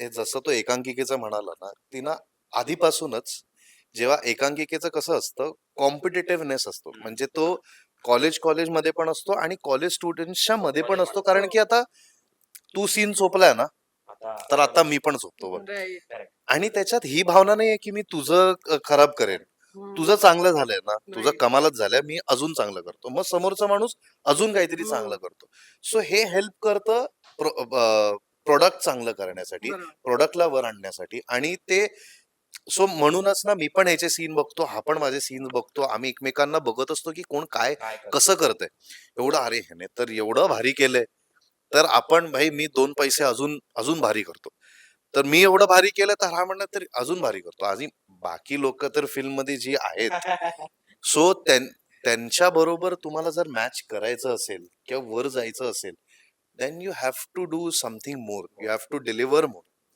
जसं तो एकांकिकेचं म्हणाला ना, ती ना आधीपासूनच जेव्हा एकांकिकेचं कसं असतं, कॉम्पिटिटिव्हनेस असतो. हं. म्हणजे तो कॉलेजमध्ये पण असतो आणि कॉलेज स्टुडंट्सच्या मध्ये पण असतो. कारण की आता तू सीन चोपलाय ना, आता तर आता आता मी मी पण झोपतो बघ. राईट. करेक्ट. आणि त्याच्यात ही भावना नाहीये की मी तुझं खराब करेन. तुझं चांगलं झालंय ना, तुझं राईट. कमालच झालंय, मी अजून चांगलं करतो. मग समोरचा माणूस अजून काहीतरी चांगलं करतो. सो हे हेल्प करतं प्रोडक्ट चांगलं करण्यासाठी, बरोबर. प्रोडक्टला वर आणण्यासाठी. आणि ते सो म्हणूनच ना मी पण याचे सीन बघतो, हा पण माझे सीन बघतो. आम्ही एकमेकांना बघत असतो की कोण काय काय करतो? कसं करतंय. एवढं अरे ह्याने तर एवढं भारी केलंय, तर आपण भाई मी 2 पैसे अजून अजून भारी करतो. तर मी एवढं भारी केलं तर हा म्हणणार तर अजून भारी करतो. आणि बाकी लोक तर फिल्म मध्ये जी आहेत, सो त्यांच्या बरोबर तुम्हाला जर मॅच करायचं असेल किंवा वर जायचं असेल, then you have to do something more, you have to deliver more.